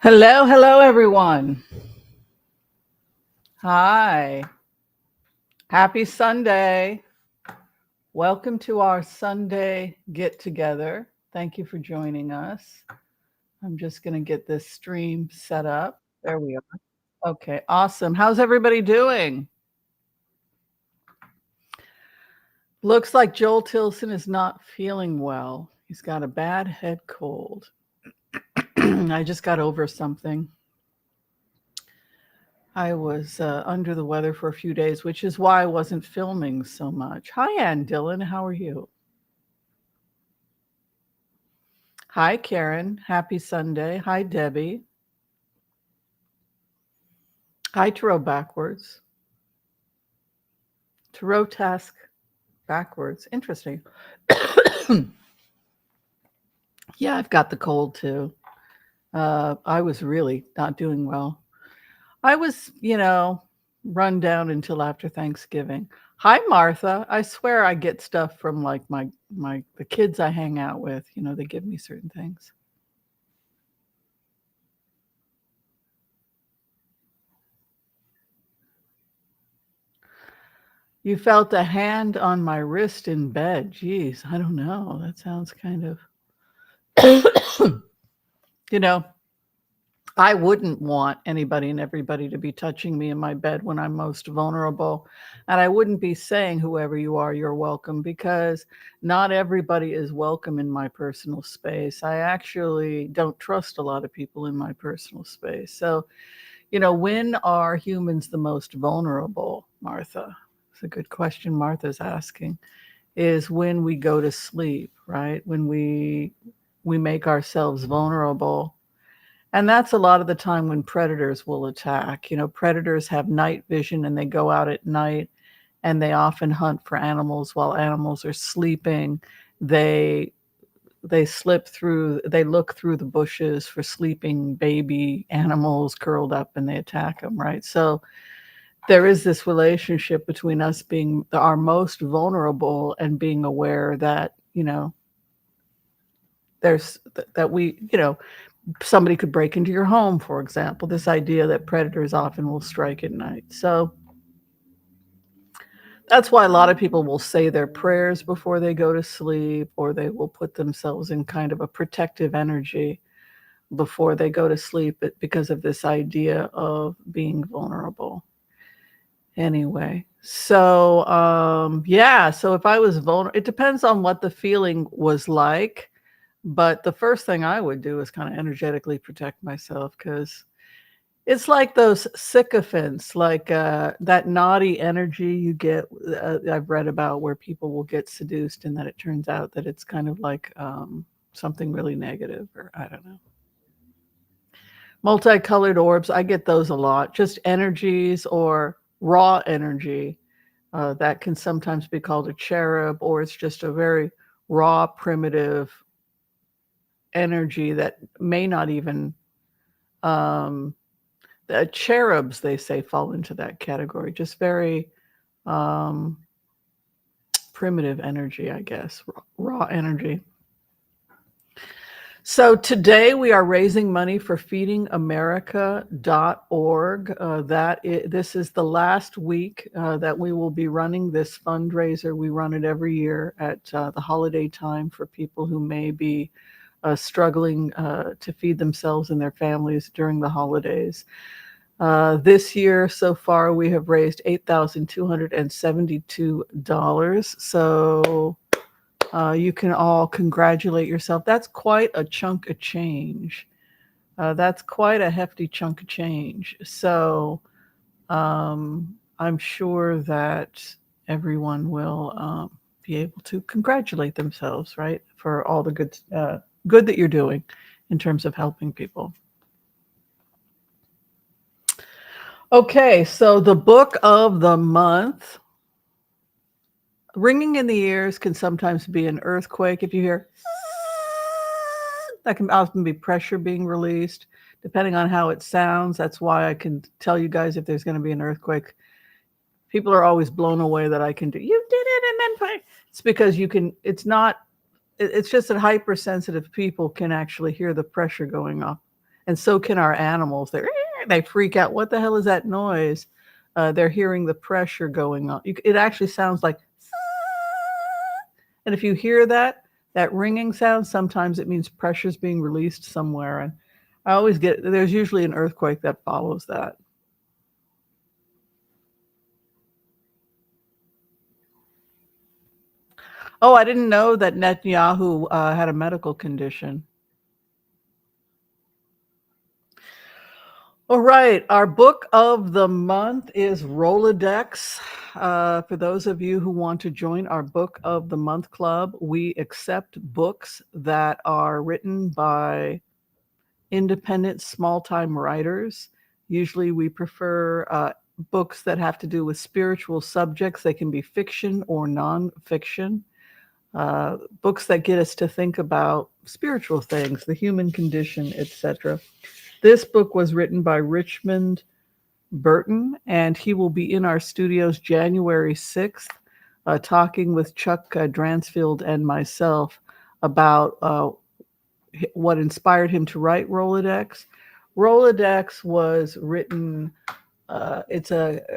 Hello, hello, everyone. Hi. Happy Sunday. Welcome to our Sunday get together. Thank you for joining us. I'm just going to get this stream set up. There we are. Okay, awesome. How's everybody doing? Looks like Joel Tilson is not feeling well. He's got a bad head cold. I just got over something. I was under the weather for a few days, which is why I wasn't filming so much. Hi, Ann Dillon. How are you? Hi, Karen. Happy Sunday. Hi, Debbie. Hi, Tarot Backwards. Tarot Task Backwards. Interesting. Yeah, I've got the cold too. I was really not doing well. I was, run down until after Thanksgiving. Hi, Martha. I swear I get stuff from like the kids I hang out with. They give me certain things. You felt a hand on my wrist in bed. Geez, I don't know. That sounds kind of, you know, I wouldn't want anybody and everybody to be touching me in my bed when I'm most vulnerable. And I wouldn't be saying, whoever you are, you're welcome, because not everybody is welcome in my personal space. I actually don't trust a lot of people in my personal space. So, when are humans the most vulnerable, Martha? It's a good question Martha's asking. Is when we go to sleep, right? When we make ourselves vulnerable. And that's a lot of the time when predators will attack. Predators have night vision and they go out at night and they often hunt for animals while animals are sleeping. They they look through the bushes for sleeping baby animals curled up and they attack them, right? So there is this relationship between us being our most vulnerable and being aware that, there's that we, somebody could break into your home, for example, this idea that predators often will strike at night. So that's why a lot of people will say their prayers before they go to sleep, or they will put themselves in kind of a protective energy before they go to sleep, because of this idea of being vulnerable. Anyway, so yeah, so if I was vulnerable, it depends on what the feeling was like. But the first thing I would do is kind of energetically protect myself, because it's like those sycophants, like that naughty energy you get. I've read about where people will get seduced, and then it turns out that it's kind of like something really negative, or I don't know. Multicolored orbs, I get those a lot. Just energies or raw energy that can sometimes be called a cherub, or it's just a very raw, primitive energy that may not even the cherubs, they say, fall into that category. Just very primitive energy, I guess, raw energy. So today we are raising money for feedingamerica.org. This is the last week that we will be running this fundraiser. We run it every year at the holiday time for people who may be struggling to feed themselves and their families during the holidays. This year so far, we have raised $8,272. So you can all congratulate yourself. That's quite a chunk of change. That's quite a hefty chunk of change. So I'm sure that everyone will be able to congratulate themselves, right, for all the good that you're doing in terms of helping people. Okay, so the book of the month. Ringing in the ears can sometimes be an earthquake. If you hear, that can often be pressure being released, depending on how it sounds. That's why I can tell you guys if there's going to be an earthquake. People are always blown away that I can do. You did it, and then it's because you can. It's not. It's just that hypersensitive people can actually hear the pressure going off. And so can our animals. They freak out. What the hell is that noise? They're hearing the pressure going on. It actually sounds like, and if you hear that ringing sound, sometimes it means pressure's being released somewhere. And I always there's usually an earthquake that follows that. Oh, I didn't know that Netanyahu had a medical condition. All right, our book of the month is Rolodex. For those of you who want to join our book of the month club, we accept books that are written by independent small-time writers. Usually we prefer books that have to do with spiritual subjects. They can be fiction or non-fiction. Books that get us to think about spiritual things, the human condition, etc. This book was written by Richmond Burton, and he will be in our studios January 6th, talking with Chuck Dransfield and myself about what inspired him to write Rolodex. Rolodex was written, it's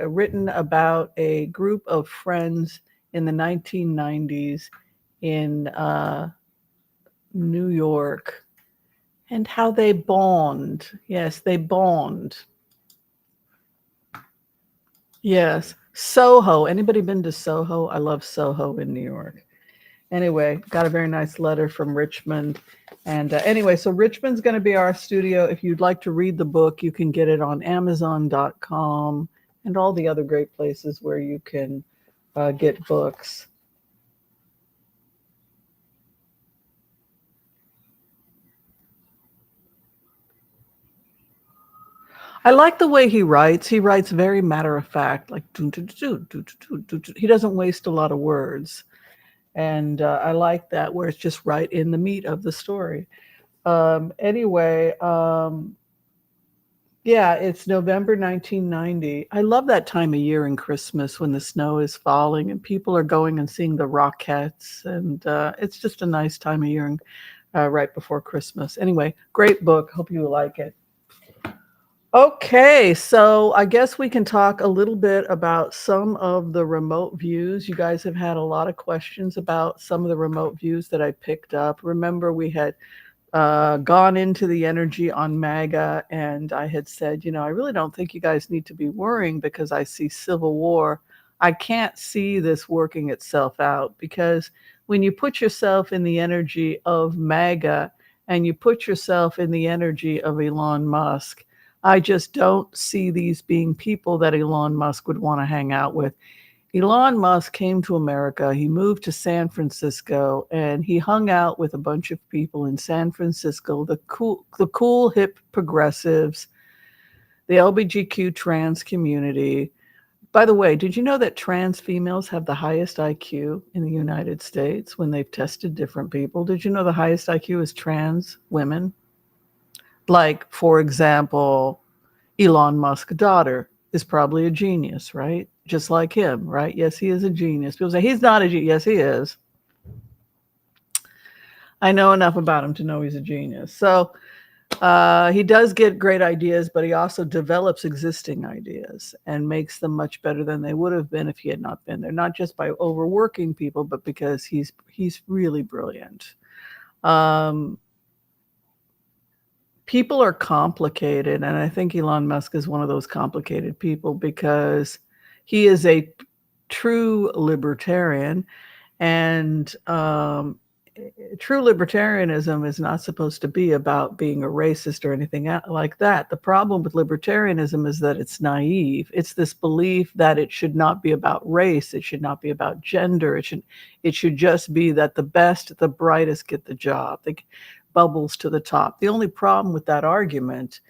written about a group of friends in the 1990s in New York, and how they bond. Yes, they bond. Yes. Soho. Anybody been to Soho? I love Soho in New York. Anyway, got a very nice letter from Richmond. And anyway, so Richmond's going to be our studio. If you'd like to read the book, you can get it on Amazon.com and all the other great places where you can get books. I like the way he writes. He writes very matter of fact, like he doesn't waste a lot of words. And I like that, where it's just right in the meat of the story. Anyway, yeah, it's November 1990. I love that time of year in Christmas when the snow is falling and people are going and seeing the Rockettes. And it's just a nice time of year right before Christmas. Anyway, great book. Hope you like it. Okay, so I guess we can talk a little bit about some of the remote views. You guys have had a lot of questions about some of the remote views that I picked up. Remember, we had gone into the energy on MAGA, and I had said, I really don't think you guys need to be worrying because I see civil war. I can't see this working itself out, because when you put yourself in the energy of MAGA and you put yourself in the energy of Elon Musk, I just don't see these being people that Elon Musk would want to hang out with. Elon Musk came to America, he moved to San Francisco, and he hung out with a bunch of people in San Francisco, the cool hip progressives, the LGBTQ trans community. By the way, did you know that trans females have the highest IQ in the United States when they've tested different people? Did you know the highest IQ is trans women? Like, for example, Elon Musk's daughter is probably a genius, right? Just like him, right? Yes, he is a genius. People say he's not a genius. Yes, he is. I know enough about him to know he's a genius. So he does get great ideas, but he also develops existing ideas and makes them much better than they would have been if he had not been there. Not just by overworking people, but because he's really brilliant. People are complicated, and I think Elon Musk is one of those complicated people because he is a true libertarian, and true libertarianism is not supposed to be about being a racist or anything like that. The problem with libertarianism is that it's naive. It's this belief that it should not be about race, it should not be about gender, it should just be that the best, the brightest get the job. Bubbles to the top. The only problem with that argument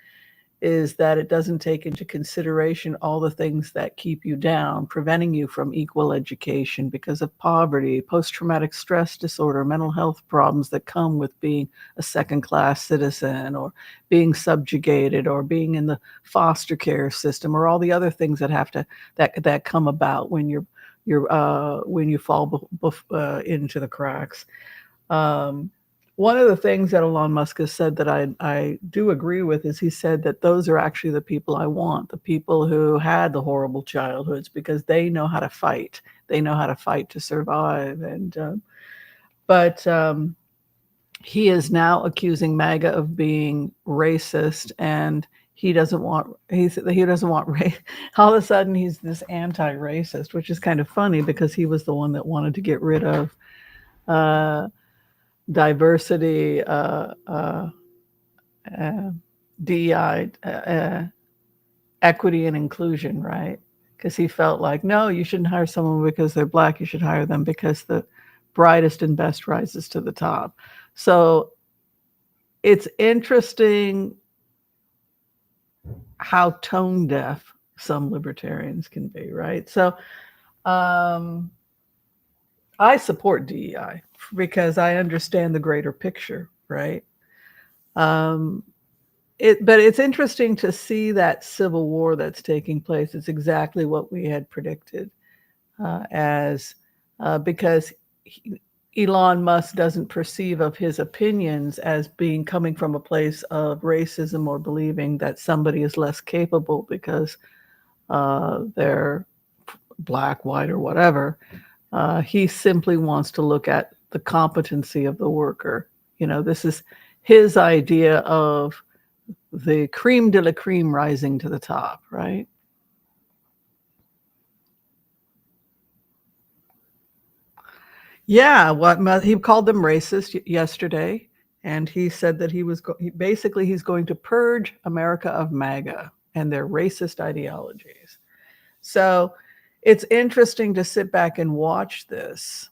is that it doesn't take into consideration all the things that keep you down, preventing you from equal education because of poverty, post-traumatic stress disorder, mental health problems that come with being a second-class citizen, or being subjugated, or being in the foster care system, or all the other things that come about when when you fall into the cracks. one of the things that Elon Musk has said that I do agree with is he said that those are actually the people I want, the people who had the horrible childhoods, because they know how to fight. They know how to fight to survive. But he is now accusing MAGA of being racist, and he doesn't want all of a sudden he's this anti-racist, which is kind of funny because he was the one that wanted to get rid of diversity, DEI, equity and inclusion, right? Because he felt like, no, you shouldn't hire someone because they're black. You should hire them because the brightest and best rises to the top. So it's interesting how tone deaf some libertarians can be, right? So I support DEI because I understand the greater picture, right? But it's interesting to see that civil war that's taking place. It's exactly what we had predicted, because Elon Musk doesn't perceive of his opinions as being coming from a place of racism or believing that somebody is less capable because they're black, white, or whatever. He simply wants to look at the competency of the worker. This is his idea of the cream de la cream rising to the top, right? Yeah, he called them racist yesterday, and he said that he's going to purge America of MAGA and their racist ideologies. So it's interesting to sit back and watch this,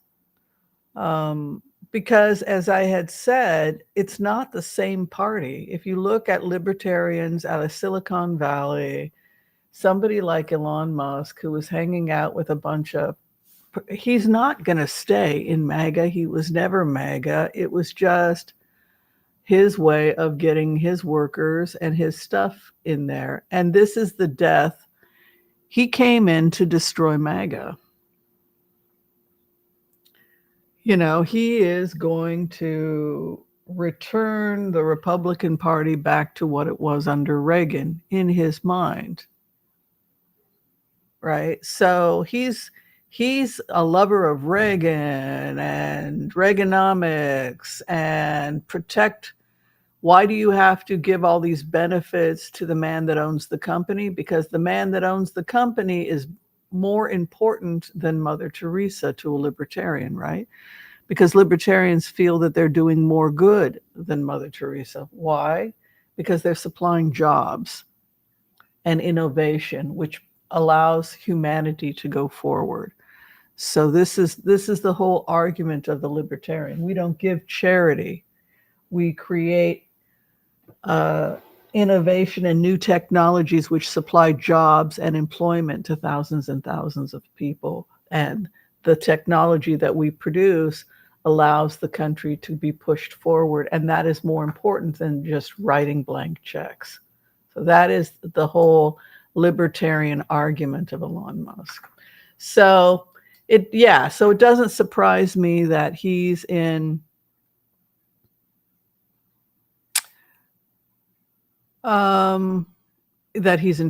because, as I had said, it's not the same party. If you look at libertarians out of Silicon Valley, somebody like Elon Musk, who was hanging out with a bunch of, he's not going to stay in MAGA. He was never MAGA. It was just his way of getting his workers and his stuff in there. And this is the death. He came in to destroy MAGA. He is going to return the Republican Party back to what it was under Reagan in his mind. Right? So he's a lover of Reagan and Reaganomics and protect. Why do you have to give all these benefits to the man that owns the company? Because the man that owns the company is more important than Mother Teresa to a libertarian, right? Because libertarians feel that they're doing more good than Mother Teresa. Why? Because they're supplying jobs and innovation, which allows humanity to go forward. So this is the whole argument of the libertarian. We don't give charity. We create innovation and new technologies which supply jobs and employment to thousands and thousands of people. And the technology that we produce allows the country to be pushed forward. And that is more important than just writing blank checks. So that is the whole libertarian argument of Elon Musk. So it doesn't surprise me that he's in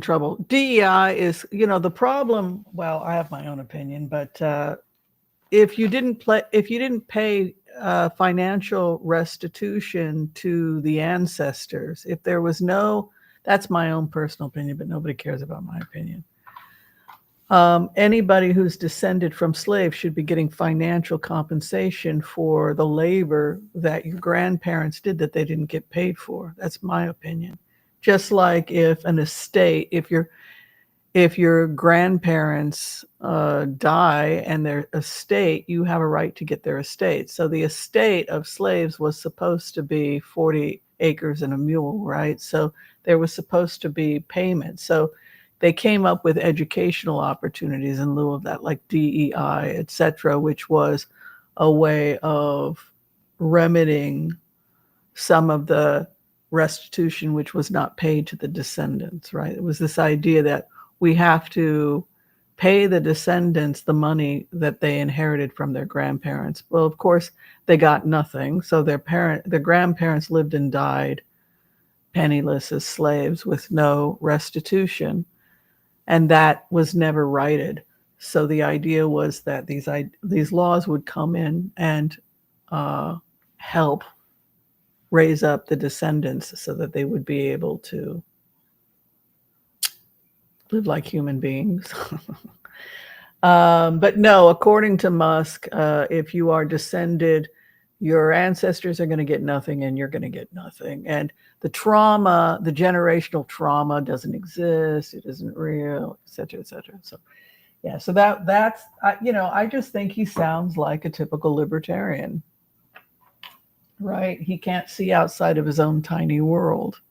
trouble. DEI is, the problem. Well, I have my own opinion, but if you didn't pay financial restitution to the ancestors, if there was no, that's my own personal opinion, but nobody cares about my opinion. Anybody who's descended from slaves should be getting financial compensation for the labor that your grandparents did that they didn't get paid for. That's my opinion. Just like if your grandparents die and their estate, you have a right to get their estate. So the estate of slaves was supposed to be 40 acres and a mule, right? So there was supposed to be payment. So they came up with educational opportunities in lieu of that, like DEI, et cetera, which was a way of remedying some of the restitution which was not paid to the descendants, right? It was this idea that we have to pay the descendants the money that they inherited from their grandparents. Well, of course, they got nothing. So their grandparents lived and died penniless as slaves with no restitution. And that was never righted. So the idea was that these laws would come in and help raise up the descendants so that they would be able to live like human beings. But no, according to Musk, if you are descended, your ancestors are going to get nothing and you're going to get nothing. And the trauma, the generational trauma doesn't exist. It isn't real, et cetera, et cetera. So, yeah, so that's, I just think he sounds like a typical libertarian, right? He can't see outside of his own tiny world.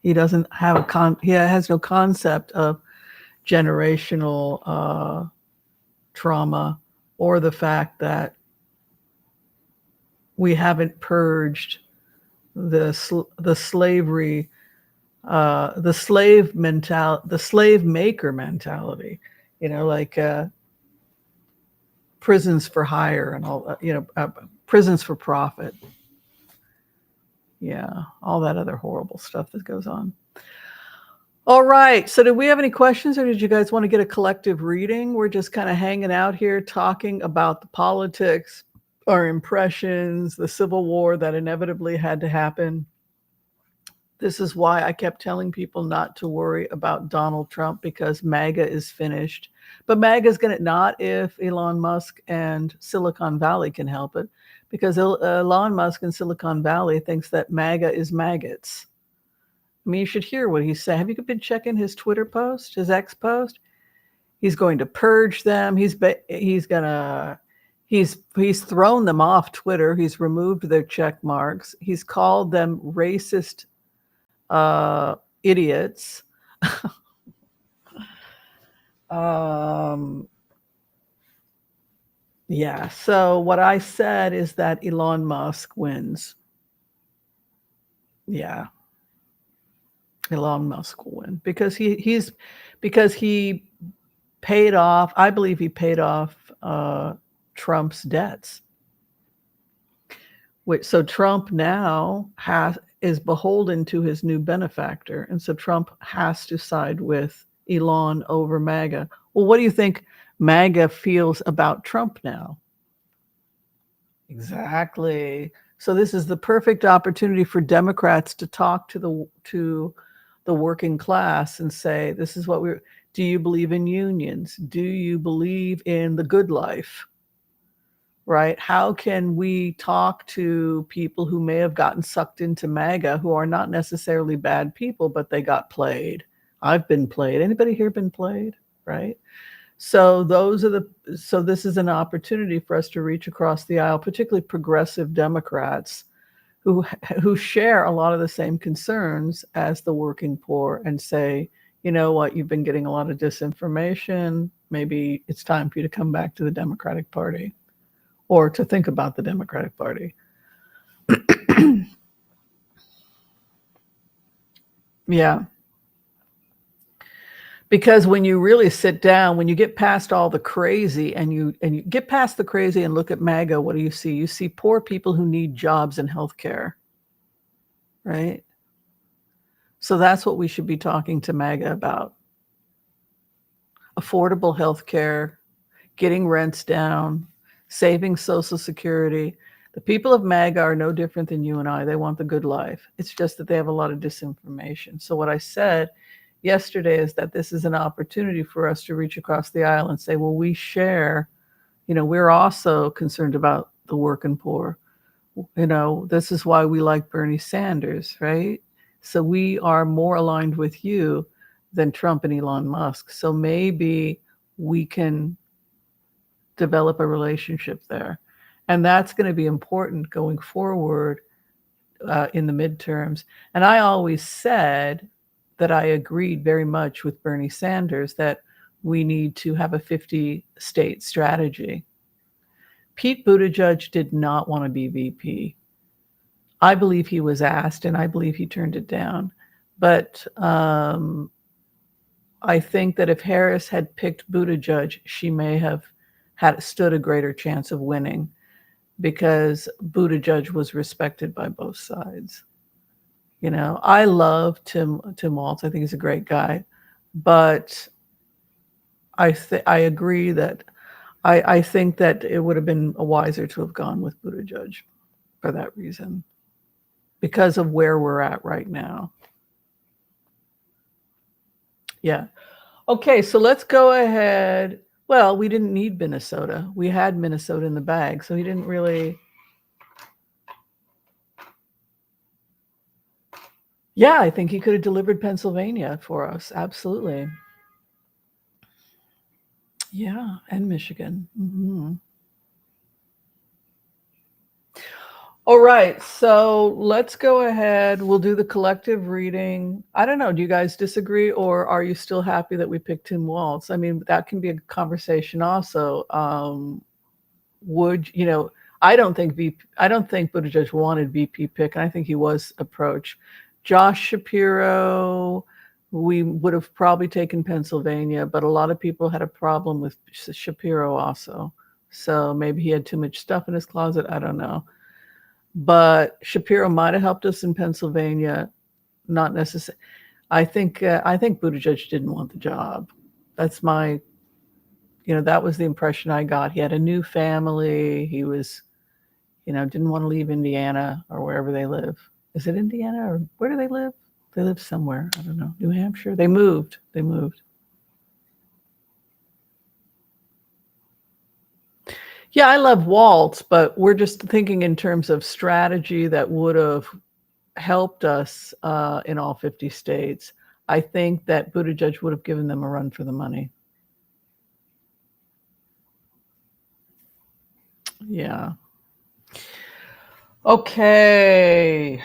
He doesn't have he has no concept of generational trauma or the fact that we haven't purged the slavery, the slave mentality, the slave maker mentality, like prisons for hire and all, prisons for profit. Yeah, all that other horrible stuff that goes on. All right. So did we have any questions, or did you guys want to get a collective reading? We're just kind of hanging out here talking about the politics, our impressions, the Civil War that inevitably had to happen. This is why I kept telling people not to worry about Donald Trump, because MAGA is finished. But MAGA is going to not if Elon Musk and Silicon Valley can help it, because Elon Musk and Silicon Valley thinks that MAGA is maggots. I mean, you should hear what he's saying. Have you been checking his Twitter post, his X post? He's going to purge them. He's thrown them off Twitter. He's removed their check marks. He's called them racist idiots. Yeah. So what I said is that Elon Musk wins. Yeah. Elon Musk will win because he paid off. I believe he paid off Trump's debts. So Trump now is beholden to his new benefactor, and so Trump has to side with Elon over MAGA. Well, what do you think MAGA feels about Trump now? Exactly. So this is the perfect opportunity for Democrats to talk to the working class and say, this is what do you believe in unions? Do you believe in the good life? Right? How can we talk to people who may have gotten sucked into MAGA, who are not necessarily bad people, but they got played? I've been played. Anybody here been played? Right? So this is an opportunity for us to reach across the aisle, particularly progressive Democrats who share a lot of the same concerns as the working poor, and say, you know what, you've been getting a lot of disinformation. Maybe it's time for you to come back to the Democratic Party, or to think about the Democratic Party. Yeah. Because when you really sit down, when you get past all the crazy and you get past the crazy and look at MAGA, what do you see? You see poor people who need jobs and healthcare, right? So that's what we should be talking to MAGA about. Affordable healthcare, getting rents down, saving Social Security. The people of MAGA are no different than you and I. They want the good life. It's just that they have a lot of disinformation. So what I said yesterday is that this is an opportunity for us to reach across the aisle and say, well, we share, we're also concerned about the working poor. This is why we like Bernie Sanders, right? So we are more aligned with you than Trump and Elon Musk. So maybe we can develop a relationship there. And that's going to be important going forward in the midterms. And I always said that I agreed very much with Bernie Sanders that we need to have a 50-state strategy. Pete Buttigieg did not want to be VP. I believe he was asked, and I believe he turned it down. But I think that if Harris had picked Buttigieg, she may have stood a greater chance of winning because Buttigieg was respected by both sides. I love Tim Walz. I think he's a great guy, but I agree that I think that it would have been wiser to have gone with Buttigieg for that reason, because of where we're at right now. Yeah. Okay, so let's go ahead. Well, we didn't need Minnesota. We had Minnesota in the bag, so he didn't really. Yeah, I think he could have delivered Pennsylvania for us. Absolutely. Yeah, and Michigan. Mm-hmm. All right, so let's go ahead. We'll do the collective reading. I don't know. Do you guys disagree, or are you still happy that we picked Tim Walz? I mean, that can be a conversation also. I don't think Buttigieg wanted VP pick, and I think he was approached. Josh Shapiro, we would have probably taken Pennsylvania, but a lot of people had a problem with Shapiro also. So maybe he had too much stuff in his closet. I don't know. But Shapiro might have helped us in Pennsylvania. Not necessarily. I think Buttigieg didn't want the job. That's that was the impression I got. He had a new family. He was, didn't want to leave Indiana or wherever they live. Is it Indiana or where do they live? They live somewhere. I don't know. New Hampshire. They moved. Yeah, I love Waltz, but we're just thinking in terms of strategy that would have helped us in all 50 states. I think that Buttigieg would have given them a run for the money. Yeah. Okay.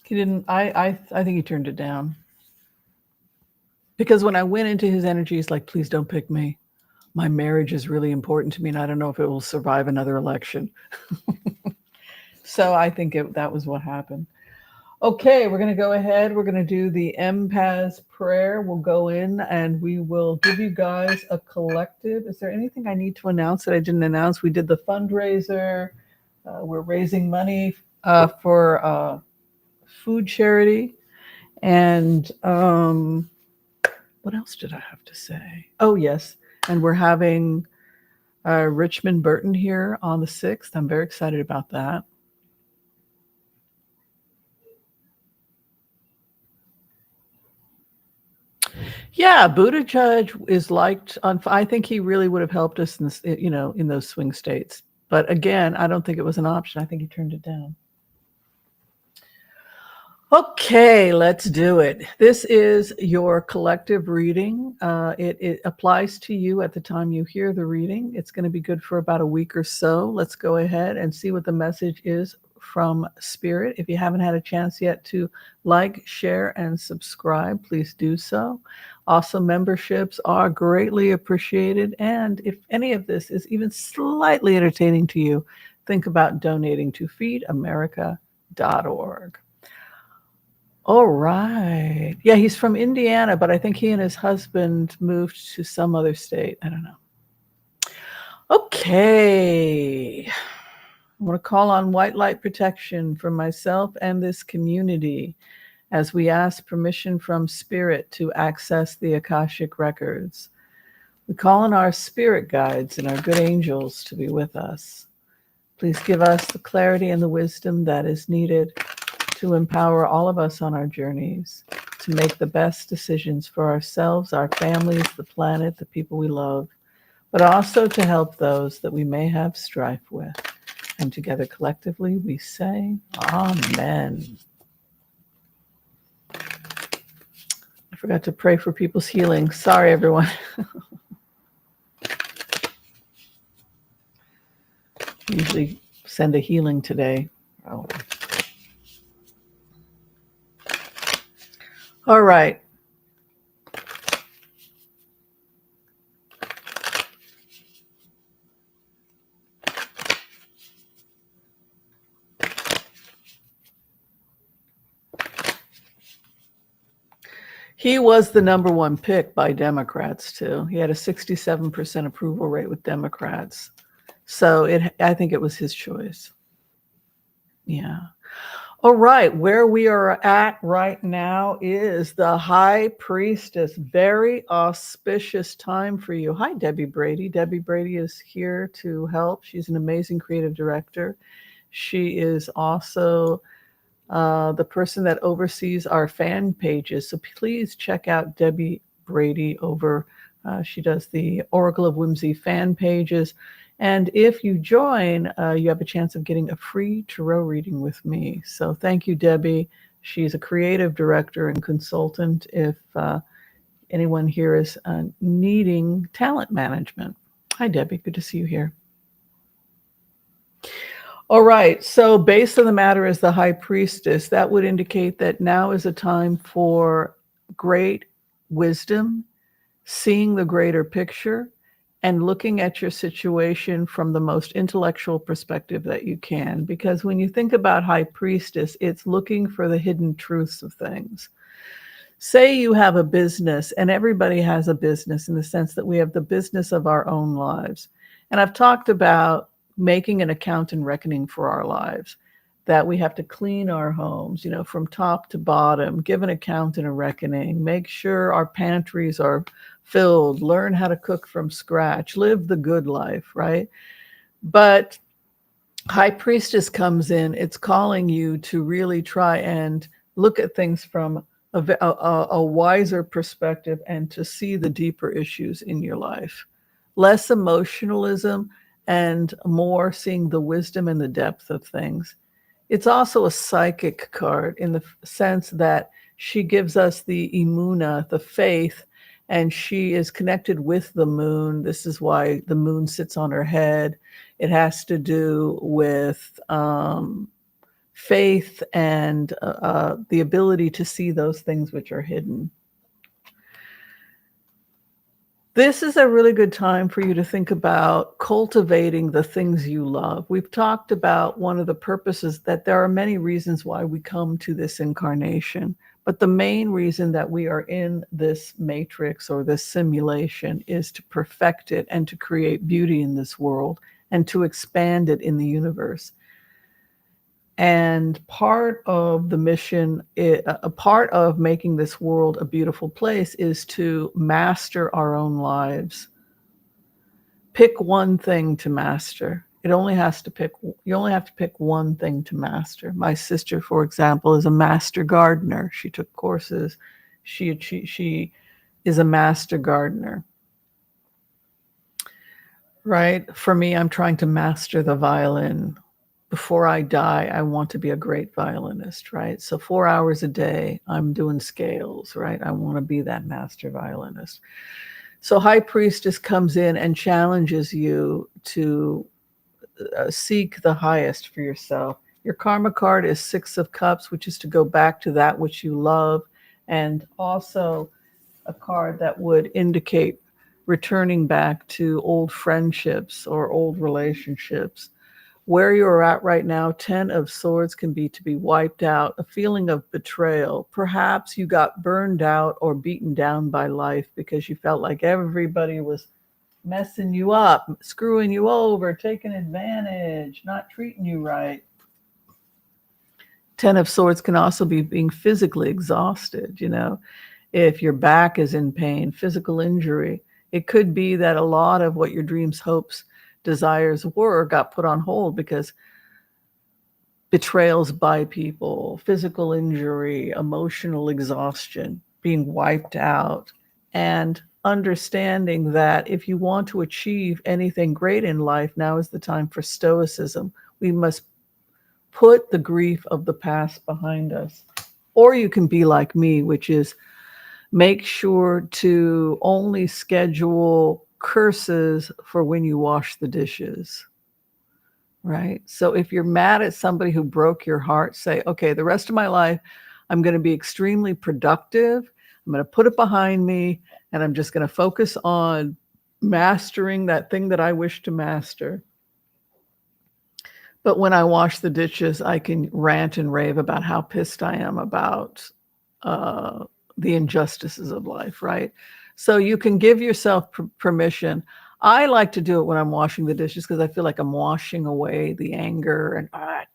He didn't. I think he turned it down because when I went into his energy, he's like, "Please don't pick me. My marriage is really important to me, and I don't know if it will survive another election." So I think that was what happened. Okay, we're going to go ahead. We're going to do the empath prayer. We'll go in and we will give you guys a collective. Is there anything I need to announce that I didn't announce? We did the fundraiser. We're raising money for food charity. And what else did I have to say? Oh, yes. And we're having Richmond Burton here on the 6th. I'm very excited about that. Yeah, Buttigieg is liked I think he really would have helped us in this, in those swing states. But again, I don't think it was an option. I think he turned it down. Okay, let's do it. This is your collective reading. It applies to you at the time you hear the reading. It's going to be good for about a week or so. Let's go ahead and see what the message is from Spirit. If you haven't had a chance yet to like, share, and subscribe, please do so. Also, memberships are greatly appreciated. And if any of this is even slightly entertaining to you, think about donating to feedamerica.org. All right. Yeah, he's from Indiana, but I think he and his husband moved to some other state. I don't know. Okay. I want to call on white light protection for myself and this community as we ask permission from Spirit to access the Akashic records. We call on our spirit guides and our good angels to be with us. Please give us the clarity and the wisdom that is needed to empower all of us on our journeys to make the best decisions for ourselves, our families, the planet, the people we love, but also to help those that we may have strife with. And together collectively we say, Amen. I forgot to pray for people's healing. Sorry, everyone. Usually send a healing today. Oh. All right. He was the #1 pick by Democrats too. He had a 67% approval rate with Democrats. So I think it was his choice. Yeah. All right, where we are at right now is the High Priestess. Very auspicious time for you. Hi, Debbie Brady. Debbie Brady is here to help. She's an amazing creative director. She is also the person that oversees our fan pages. So please check out Debbie Brady over. She does the Oracle of Whimsy fan pages. And if you join, you have a chance of getting a free tarot reading with me. So thank you, Debbie. She's a creative director and consultant if anyone here is needing talent management. Hi, Debbie. Good to see you here. All right. So base of the matter is the High Priestess. That would indicate that now is a time for great wisdom, seeing the greater picture, and looking at your situation from the most intellectual perspective that you can. Because when you think about High Priestess, it's looking for the hidden truths of things. Say you have a business, and everybody has a business in the sense that we have the business of our own lives. And I've talked about making an account and reckoning for our lives, that we have to clean our homes, from top to bottom, give an account and a reckoning, make sure our pantries are filled, learn how to cook from scratch, live the good life, right? But High Priestess comes in, it's calling you to really try and look at things from a wiser perspective and to see the deeper issues in your life. Less emotionalism and more seeing the wisdom and the depth of things. It's also a psychic card in the sense that she gives us the imuna, the faith, and she is connected with the moon. This is why the moon sits on her head. It has to do with faith and the ability to see those things which are hidden. This is a really good time for you to think about cultivating the things you love. We've talked about one of the purposes that there are many reasons why we come to this incarnation, but the main reason that we are in this matrix or this simulation is to perfect it and to create beauty in this world and to expand it in the universe. And part of the mission, a part of making this world a beautiful place is to master our own lives. Pick one thing to master. You only have to pick one thing to master. My sister, for example, is a master gardener. She took courses. She is a master gardener. Right? For me, I'm trying to master the violin. Before I die, I want to be a great violinist, right? So 4 hours a day, I'm doing scales, right? I want to be that master violinist. So High Priestess comes in and challenges you to seek the highest for yourself. Your karma card is 6 of Cups, which is to go back to that which you love, and also a card that would indicate returning back to old friendships or old relationships. Where you're at right now, 10 of Swords can be to be wiped out, a feeling of betrayal. Perhaps you got burned out or beaten down by life because you felt like everybody was messing you up, screwing you over, taking advantage, not treating you right. 10 of Swords can also be being physically exhausted, if your back is in pain, physical injury. It could be that a lot of what your dreams, hopes, desires were got put on hold because betrayals by people, physical injury, emotional exhaustion, being wiped out, and understanding that if you want to achieve anything great in life, now is the time for stoicism. We must put the grief of the past behind us. Or you can be like me, which is make sure to only schedule curses for when you wash the dishes, right? So if you're mad at somebody who broke your heart, say, okay, the rest of my life, I'm going to be extremely productive. I'm going to put it behind me, and I'm just going to focus on mastering that thing that I wish to master. But when I wash the dishes, I can rant and rave about how pissed I am about the injustices of life, right? So you can give yourself permission. I like to do it when I'm washing the dishes because I feel like I'm washing away the anger and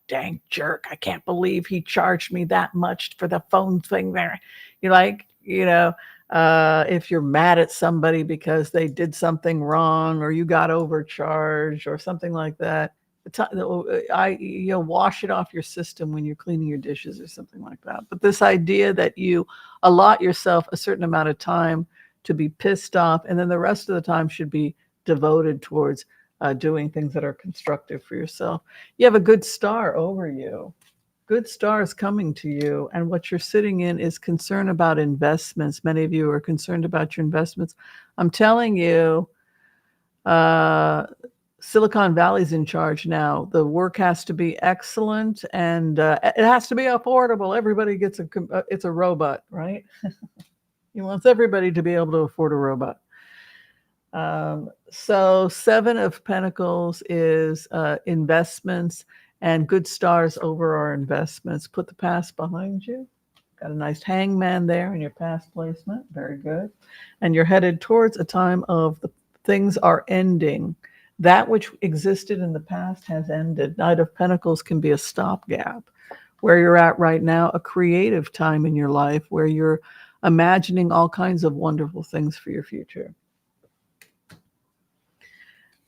dang jerk, I can't believe he charged me that much for the phone thing there. You like, if you're mad at somebody because they did something wrong or you got overcharged or something like that, wash it off your system when you're cleaning your dishes or something like that. But this idea that you allot yourself a certain amount of time to be pissed off, and then the rest of the time should be devoted towards doing things that are constructive for yourself. You have a good star over you. Good star is coming to you, and what you're sitting in is concern about investments. Many of you are concerned about your investments. I'm telling you, Silicon Valley's in charge now. The work has to be excellent, and it has to be affordable. Everybody gets it's a robot, right? He wants everybody to be able to afford a robot. So 7 of Pentacles is investments, and good stars over our investments. Put the past behind you. Got a nice hangman there in your past placement. Very good. And you're headed towards a time of the things are ending. That which existed in the past has ended. Knight of Pentacles can be a stopgap. Where you're at right now, a creative time in your life where you're imagining all kinds of wonderful things for your future.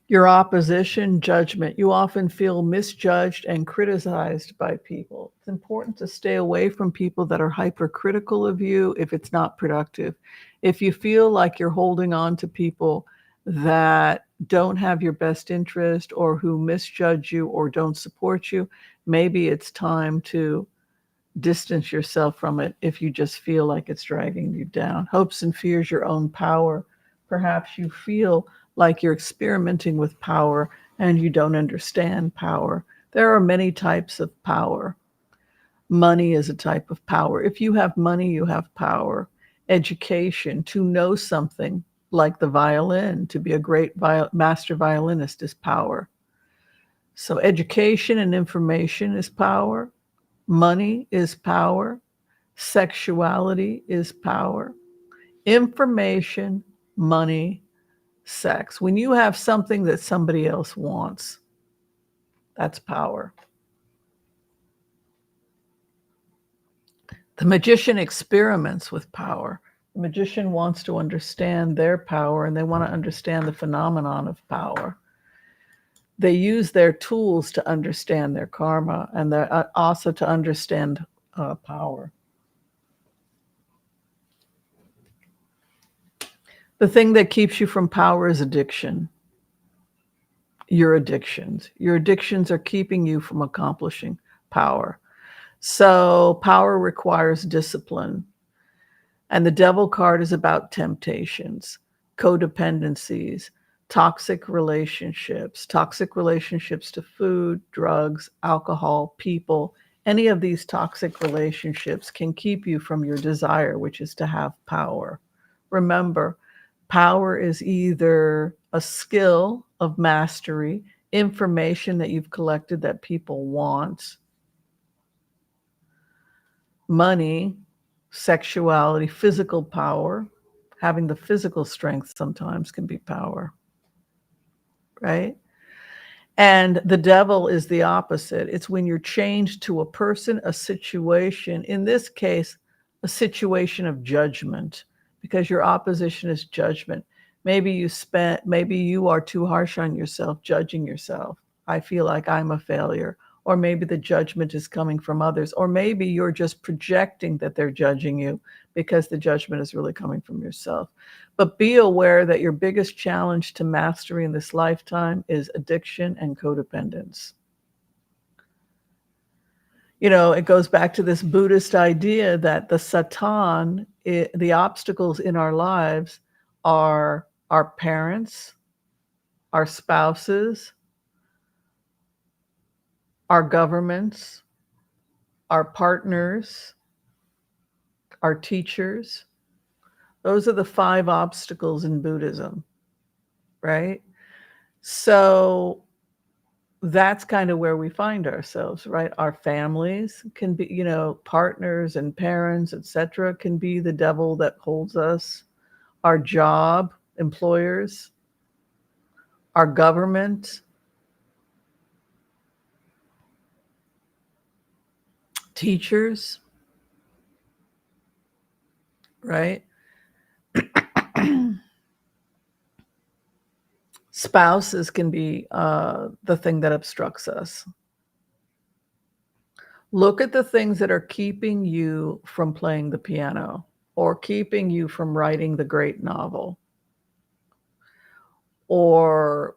Your opposition, judgment. You often feel misjudged and criticized by people. It's important to stay away from people that are hypercritical of you if it's not productive. If you feel like you're holding on to people that don't have your best interest or who misjudge you or don't support you, maybe it's time to distance yourself from it if you just feel like it's dragging you down. Hopes and fears, your own power. Perhaps you feel like you're experimenting with power and you don't understand power. There are many types of power. Money is a type of power. If you have money, you have power. Education, to know something like the violin, to be a great master violinist is power. So education and information is power. Money is power. Sexuality is power. Information, money, sex. When you have something that somebody else wants, that's power. The magician experiments with power. The magician wants to understand their power and they want to understand the phenomenon of power. They use their tools to understand their karma and also to understand power. The thing that keeps you from power is addiction. Your addictions. Your addictions are keeping you from accomplishing power. So power requires discipline. And the devil card is about temptations, codependencies, toxic relationships to food, drugs, alcohol, people. Any of these toxic relationships can keep you from your desire, which is to have power. Remember, power is either a skill of mastery, information that you've collected that people want, money, sexuality, physical power. Having the physical strength sometimes can be power, right? And the devil is the opposite. It's when you're chained to a person, a situation, in this case, a situation of judgment, because your opposition is judgment. Maybe you are too harsh on yourself, judging yourself. I feel like I'm a failure. Or maybe the judgment is coming from others. Or maybe you're just projecting that they're judging you because the judgment is really coming from yourself. But be aware that your biggest challenge to mastery in this lifetime is addiction and codependence. It goes back to this Buddhist idea that the Satan, the obstacles in our lives are our parents, our spouses, our governments, our partners, our teachers. Those are the 5 obstacles in Buddhism, right? So that's kind of where we find ourselves, right? Our families can be, partners and parents, etc., can be the devil that holds us. Our job, employers, our government, teachers, right? Spouses can be the thing that obstructs us. Look at the things that are keeping you from playing the piano or keeping you from writing the great novel or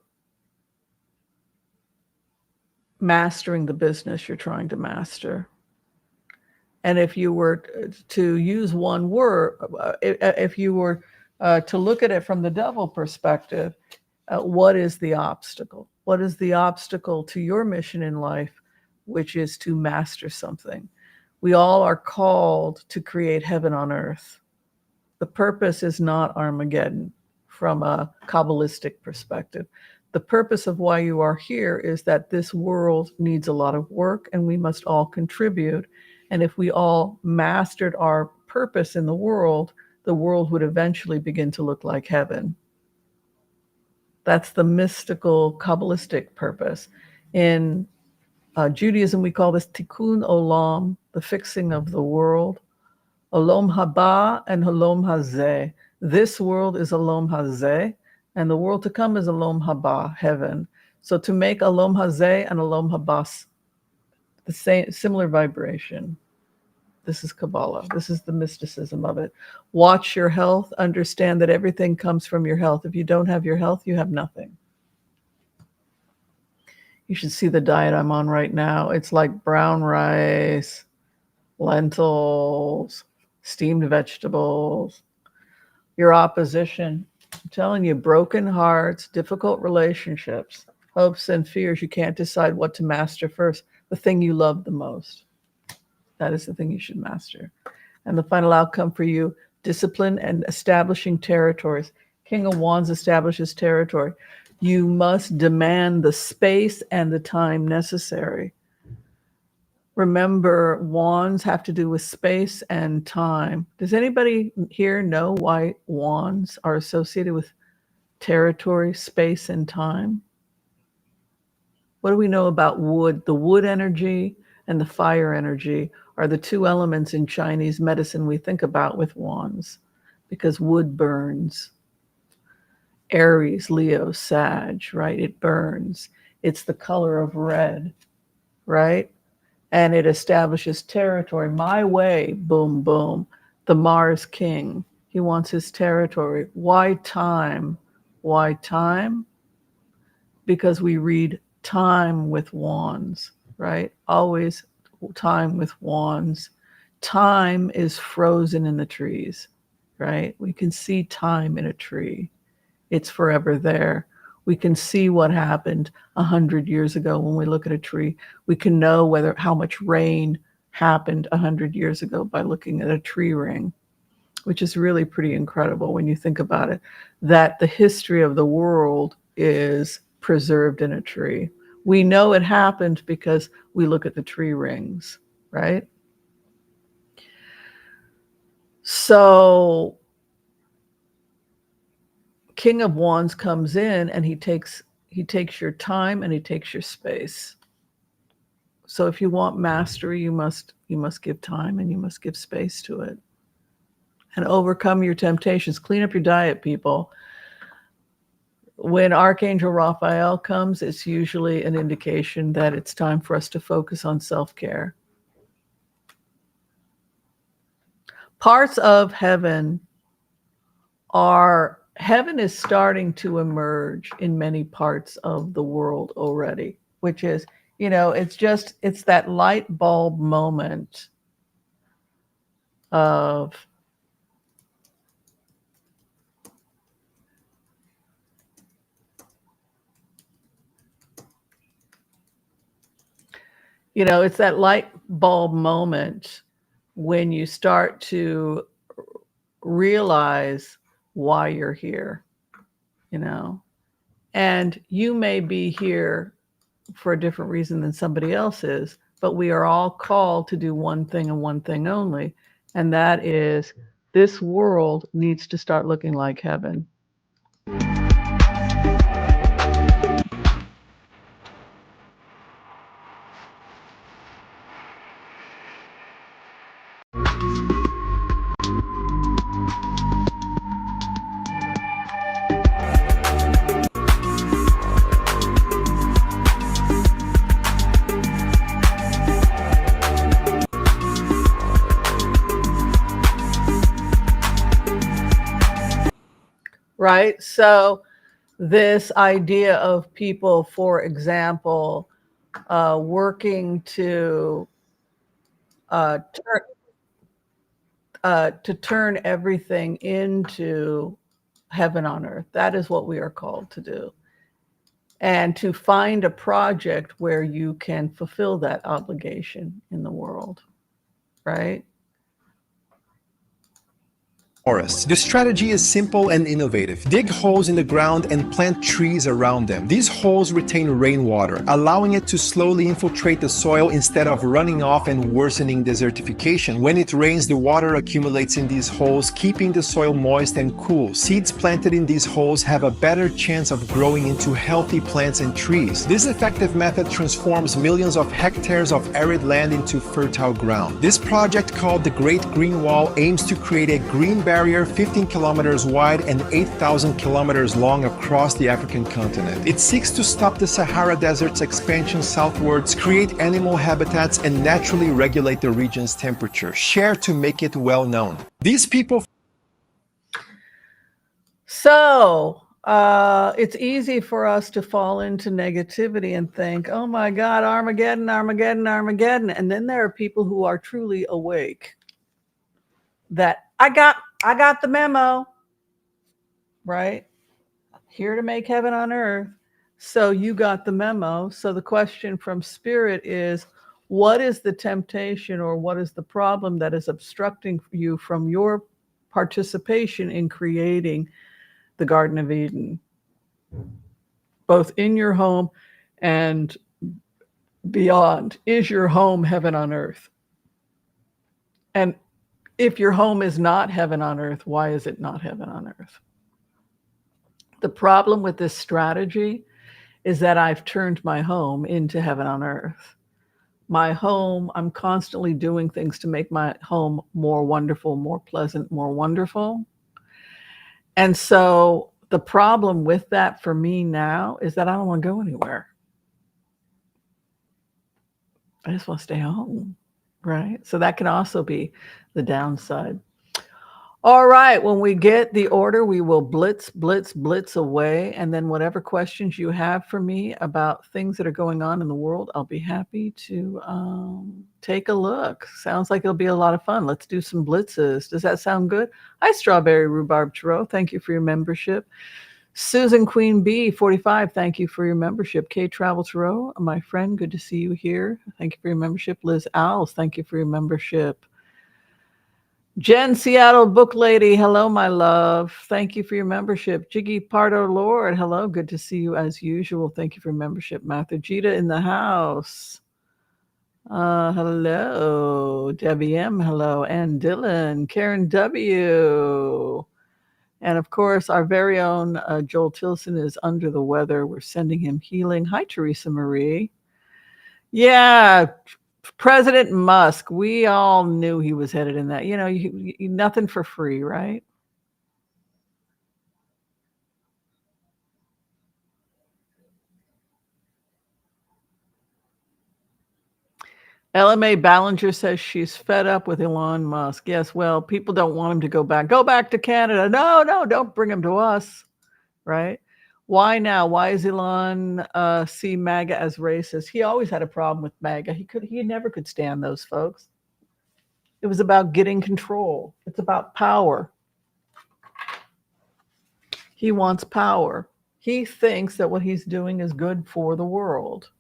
mastering the business you're trying to master. And if you were to use one word, if you were to look at it from the devil perspective, what is the obstacle? What is the obstacle to your mission in life, which is to master something? We all are called to create heaven on earth. The purpose is not Armageddon from a Kabbalistic perspective. The purpose of why you are here is that this world needs a lot of work and we must all contribute. And if we all mastered our purpose in the world would eventually begin to look like heaven. That's the mystical Kabbalistic purpose. In Judaism, we call this tikkun olam, the fixing of the world. Olom haba and Olom hazeh. This world is Olom hazeh, and the world to come is Olom haba, heaven. So to make Olom hazeh and Olom haba the same, similar vibration. This is Kabbalah. This is the mysticism of it. Watch your health. Understand that everything comes from your health. If you don't have your health, you have nothing. You should see the diet I'm on right now. It's like brown rice, lentils, steamed vegetables. Your opposition, I'm telling you, broken hearts, difficult relationships, hopes and fears. You can't decide what to master first. The thing you love the most. That is the thing you should master. And the final outcome for you, discipline and establishing territories. King of Wands establishes territory. You must demand the space and the time necessary. Remember, wands have to do with space and time. Does anybody here know why wands are associated with territory, space, and time? What do we know about wood? The wood energy and the fire energy are the two elements in Chinese medicine we think about with wands, because wood burns. Aries, Leo, Sag, right? It burns. It's the color of red, right? And it establishes territory. My way, boom, boom. The Mars king, he wants his territory. Why time? Why time? Because we read time with wands, right? Always time with wands. Time is frozen in the trees, right? We can see time in a tree. It's forever there. We can see what happened 100 years ago when we look at a tree. We can know how much rain happened 100 years ago by looking at a tree ring, which is really pretty incredible when you think about it, that the history of the world is preserved in a tree. We know it happened because we look at the tree rings, right? So King of Wands comes in and he takes your time and he takes your space. So if you want mastery, you must give time and you must give space to it. And overcome your temptations. Clean up your diet, people. When Archangel Raphael comes, it's usually an indication that it's time for us to focus on self-care. Parts of heaven is starting to emerge in many parts of the world already, which is, it's that light bulb moment of it's that light bulb moment when you start to realize why you're here, and you may be here for a different reason than somebody else is, but we are all called to do one thing and one thing only, and that is this world needs to start looking like heaven. Right? So, this idea of people, for example, working to turn everything into heaven on earth. That is what we are called to do. And to find a project where you can fulfill that obligation in the world, right? Forests. The strategy is simple and innovative. Dig holes in the ground and plant trees around them. These holes retain rainwater, allowing it to slowly infiltrate the soil instead of running off and worsening desertification. When it rains, the water accumulates in these holes, keeping the soil moist and cool. Seeds planted in these holes have a better chance of growing into healthy plants and trees. This effective method transforms millions of hectares of arid land into fertile ground. This project, called the Great Green Wall, aims to create a green barrier 15 kilometers wide and 8,000 kilometers long across the African continent. It seeks to stop the Sahara Desert's expansion southwards, create animal habitats, and naturally regulate the region's temperature. Share to make it well known. These people... So, it's easy for us to fall into negativity and think, oh my God, Armageddon, Armageddon, Armageddon. And then there are people who are truly awake that I got the memo, right? Here to make heaven on earth. So you got the memo. So the question from Spirit is, what is the temptation or what is the problem that is obstructing you from your participation in creating the Garden of Eden, both in your home and beyond? Is your home heaven on earth? And if your home is not heaven on earth, why is it not heaven on earth? The problem with this strategy is that I've turned my home into heaven on earth. My home, I'm constantly doing things to make my home more wonderful, more pleasant, more wonderful. And so the problem with that for me now is that I don't want to go anywhere. I just want to stay home, right? So that can also be the downside. All right, when we get the order, we will blitz, blitz, blitz away. And then whatever questions you have for me about things that are going on in the world, I'll be happy to take a look. Sounds like it'll be a lot of fun. Let's do some blitzes. Does that sound good? Hi, Strawberry Rhubarb Tarot. Thank you for your membership. Susan Queen B, 45, thank you for your membership. K Travel Tarot, my friend, good to see you here. Thank you for your membership. Liz Owls, thank you for your membership. Jen Seattle Book Lady, hello, my love. Thank you for your membership. Jiggy Pardo Lord, hello. Good to see you as usual. Thank you for your membership. Martha Gita in the house. Hello. Debbie M, hello. Ann Dillon, Karen W. And of course, our very own Joel Tilson is under the weather. We're sending him healing. Hi, Teresa Marie. Yeah, President Musk, we all knew he was headed in that. You know, nothing for free, right? LMA Ballinger says she's fed up with Elon Musk. Yes, well, people don't want him to go back. Go back to Canada. No, don't bring him to us, right? Why now? Why is Elon see MAGA as racist? He always had a problem with MAGA. He never could stand those folks. It was about getting control. It's about power. He wants power. He thinks that what he's doing is good for the world.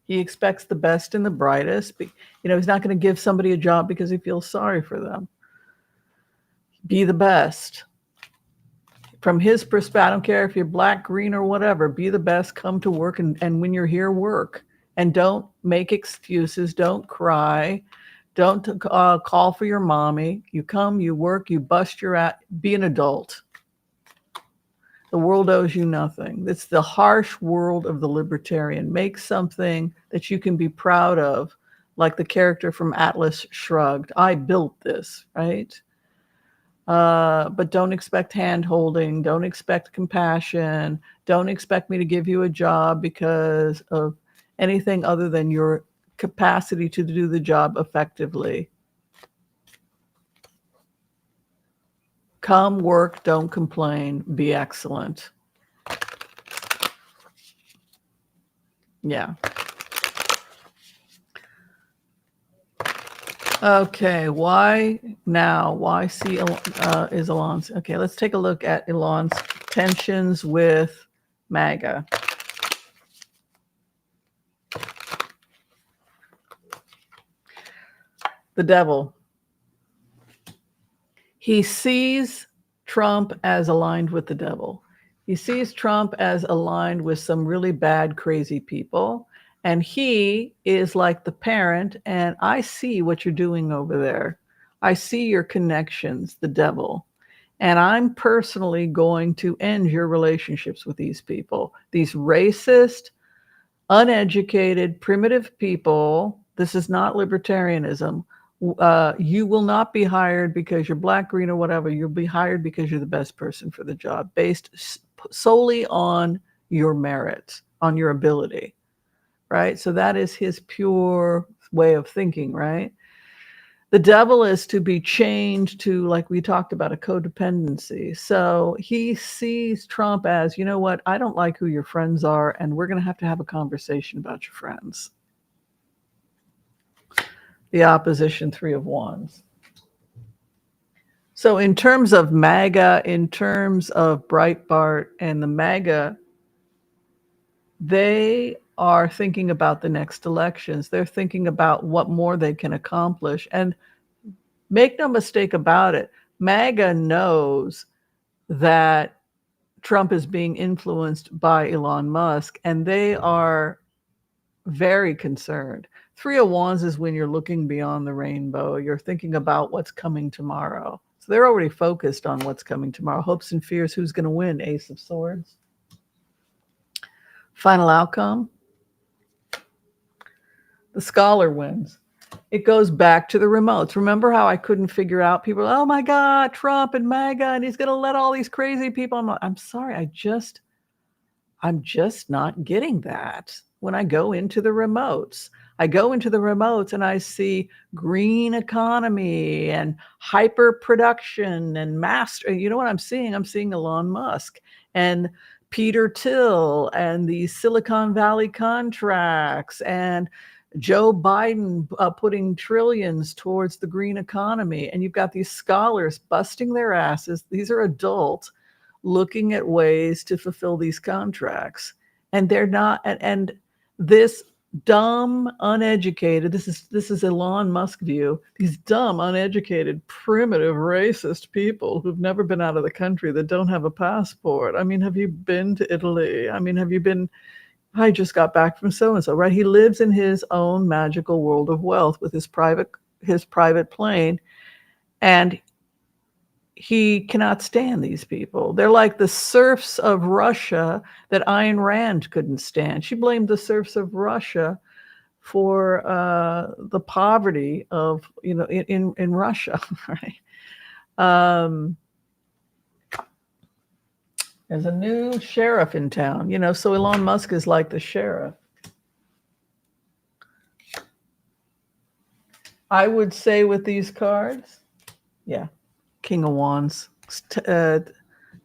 He expects the best and the brightest. You know, he's not going to give somebody a job because he feels sorry for them. Be the best. from his perspective, I don't care if you're black, green, or whatever, be the best, come to work, and when you're here, work. And don't make excuses. Don't cry. Don't call for your mommy. You come, you work, you bust your ass. Be an adult. The world owes you nothing. It's the harsh world of the libertarian. Make something that you can be proud of, like the character from Atlas Shrugged. I built this, right? But don't expect hand-holding. Don't expect compassion. Don't expect me to give you a job because of anything other than your capacity to do the job effectively. Come work, don't complain, be excellent. Yeah. Okay, why now? Why see is Elon's? Okay, let's take a look at Elon's tensions with MAGA. The devil. He sees Trump as aligned with the devil. He sees Trump as aligned with some really bad, crazy people. And he is like the parent, and I see what you're doing over there. I see your connections, the devil. And I'm personally going to end your relationships with these people, these racist, uneducated, primitive people. This is not libertarianism. You will not be hired because you're black, green, or whatever. You'll be hired because you're the best person for the job, based solely on your merit, on your ability, right? So that is his pure way of thinking, right? The devil is to be chained to, like we talked about, a codependency. So he sees Trump as, you know what, I don't like who your friends are, and we're going to have a conversation about your friends. The opposition, 3 of Wands. So in terms of MAGA, in terms of Breitbart and the MAGA, they are thinking about the next elections. They're thinking about what more they can accomplish. And make no mistake about it, MAGA knows that Trump is being influenced by Elon Musk, and they are very concerned. 3 of Wands is when you're looking beyond the rainbow. You're thinking about what's coming tomorrow. So they're already focused on what's coming tomorrow. Hopes and fears, who's going to win? Ace of Swords. Final outcome. The scholar wins. It goes back to the remotes. Remember how I couldn't figure out people, oh my God, Trump and MAGA, and he's going to let all these crazy people. I'm sorry, I'm just not getting that. When I go into the remotes, and I see green economy and hyper production and master. You know what I'm seeing? I'm seeing Elon Musk and Peter Thiel and the Silicon Valley contracts and Joe Biden putting trillions towards the green economy. And you've got these scholars busting their asses. These are adults looking at ways to fulfill these contracts. And they're not, and this dumb, uneducated, this is Elon Musk view, these dumb, uneducated, primitive, racist people who've never been out of the country, that don't have a passport. I mean, have you been to Italy? I mean, have you been, I just got back from so-and-so, right? He lives in his own magical world of wealth with his private plane, and he cannot stand these people. They're like the serfs of Russia that Ayn Rand couldn't stand. She blamed the serfs of Russia for the poverty of, in Russia, right? There's a new sheriff in town, so Elon Musk is like the sheriff. I would say with these cards, yeah, King of Wands,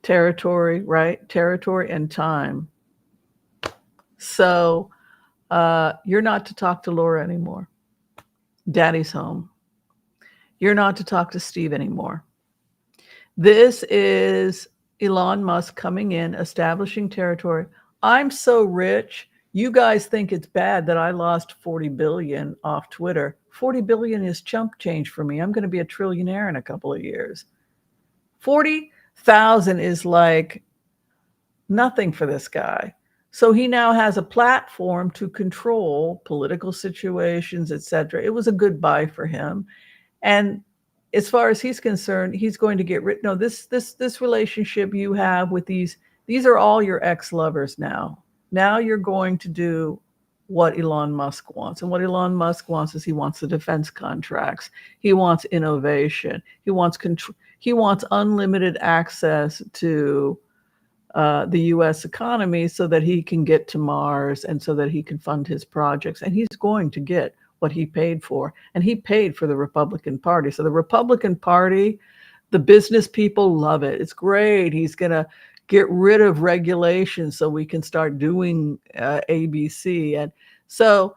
territory, right? Territory and time. So you're not to talk to Laura anymore. Daddy's home. You're not to talk to Steve anymore. This is Elon Musk coming in, establishing territory. I'm so rich. You guys think it's bad that I lost 40 billion off Twitter. 40 billion is chump change for me. I'm going to be a trillionaire in a couple of years. 40 1,000 is like nothing for this guy. So he now has a platform to control political situations, etc. It was a good buy for him. And as far as he's concerned, he's going to get rid. No, this relationship you have with these are all your ex-lovers now. Now you're going to do what Elon Musk wants. And what Elon Musk wants is he wants the defense contracts. He wants innovation. He wants control. He wants unlimited access to the U.S. economy so that he can get to Mars and so that he can fund his projects. And he's going to get what he paid for. And he paid for the Republican Party. So the Republican Party, the business people love it. It's great. He's going to get rid of regulations so we can start doing ABC. And so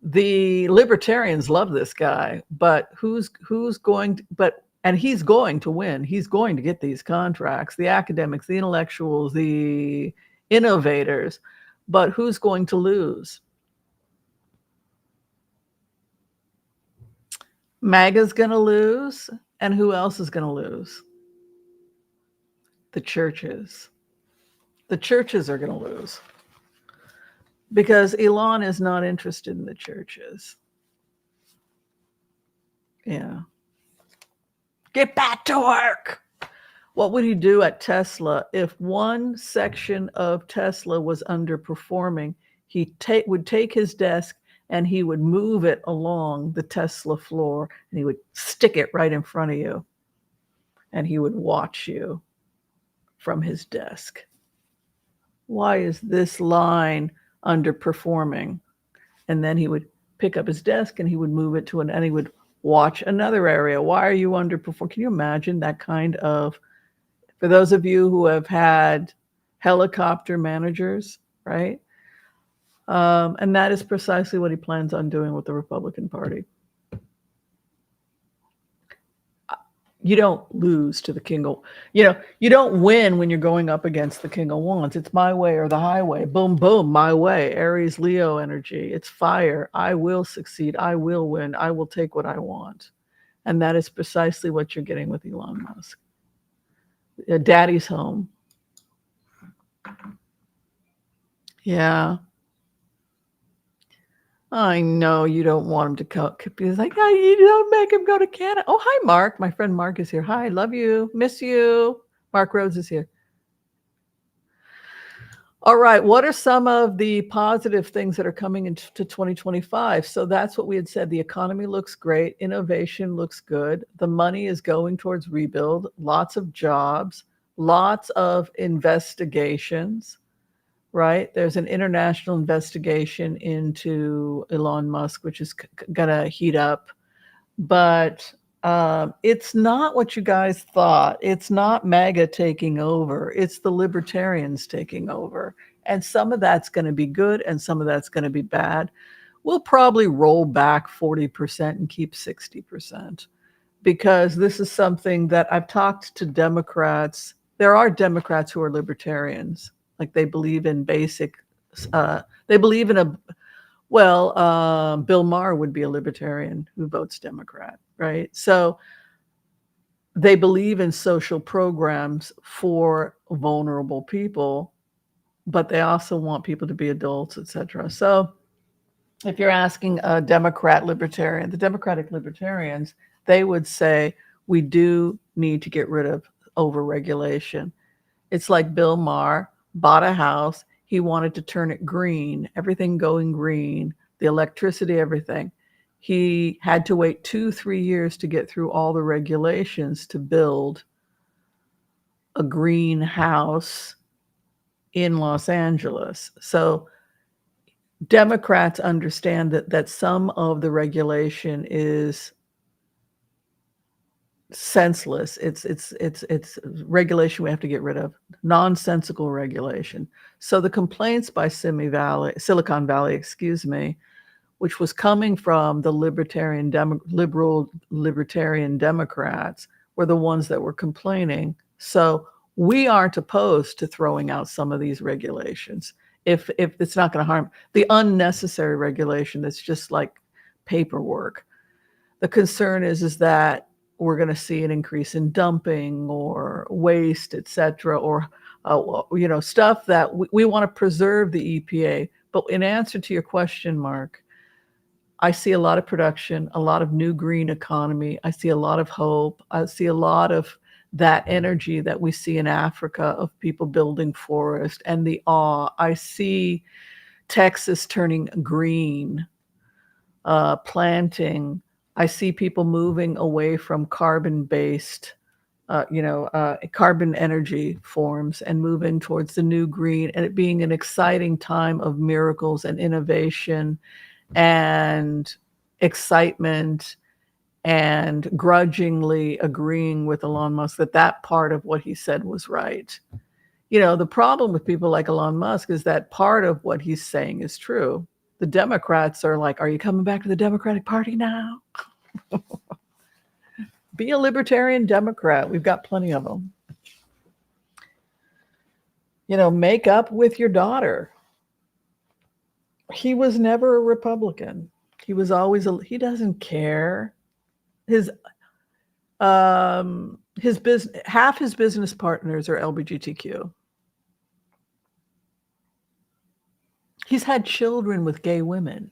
the libertarians love this guy, but who's going to, and he's going to win. He's going to get these contracts, the academics, the intellectuals, the innovators, but who's going to lose? MAGA's going to lose, and who else is going to lose? The churches. The churches are going to lose because Elon is not interested in the churches. Yeah. Get back to work. What would he do at Tesla if one section of Tesla was underperforming? He would take his desk and he would move it along the Tesla floor and he would stick it right in front of you. And he would watch you from his desk. Why is this line underperforming? And then he would pick up his desk and he would move it to and he would watch another area. Why are you underperforming? Can you imagine that kind of, for those of you who have had helicopter managers, right? And that is precisely what he plans on doing with the Republican Party. You don't lose to the king of, you don't win when you're going up against the king of wands. It's my way or the highway. Boom, boom, my way. Aries, Leo energy. It's fire. I will succeed. I will win. I will take what I want. And that is precisely what you're getting with Elon Musk. Daddy's home. Yeah. I know you don't want him to go. He's like, oh, you don't make him go to Canada. Oh, hi, Mark. My friend Mark is here. Hi, love you. Miss you. Mark Rhodes is here. All right. What are some of the positive things that are coming into 2025? So that's what we had said. The economy looks great. Innovation looks good. The money is going towards rebuild. Lots of jobs. Lots of investigations. Right? There's an international investigation into Elon Musk, which is going to heat up. But it's not what you guys thought. It's not MAGA taking over. It's the libertarians taking over. And some of that's going to be good and some of that's going to be bad. We'll probably roll back 40% and keep 60% because this is something that I've talked to Democrats. There are Democrats who are libertarians. Like they believe in basic, they believe in Bill Maher would be a libertarian who votes Democrat, right? So they believe in social programs for vulnerable people, but they also want people to be adults, etc. So if you're asking a Democrat libertarian, the Democratic libertarians, they would say, we do need to get rid of overregulation. It's like Bill Maher bought a house. He wanted to turn it green, everything going green, the electricity, everything. He had to wait 2-3 years to get through all the regulations to build a green house in Los Angeles. So Democrats understand that some of the regulation is senseless. It's regulation we have to get rid of, nonsensical regulation. So the complaints by Silicon Valley, which was coming from the liberal libertarian Democrats, were the ones that were complaining. So we aren't opposed to throwing out some of these regulations if it's not going to harm the unnecessary regulation that's just like paperwork. The concern is that we're going to see an increase in dumping or waste, etc., or stuff that we want to preserve the EPA. But in answer to your question, Mark, I see a lot of production, a lot of new green economy. I see a lot of hope. I see a lot of that energy that we see in Africa of people building forest and the awe. I see Texas turning green, planting. I see people moving away from carbon-based, carbon energy forms and moving towards the new green, and it being an exciting time of miracles and innovation and excitement, and grudgingly agreeing with Elon Musk that part of what he said was right. The problem with people like Elon Musk is that part of what he's saying is true. The Democrats are like, are you coming back to the Democratic Party now? Be a libertarian Democrat. We've got plenty of them. Make up with your daughter. He was never a Republican. He was always he doesn't care. His business, half his business partners are LGBTQ. He's had children with gay women,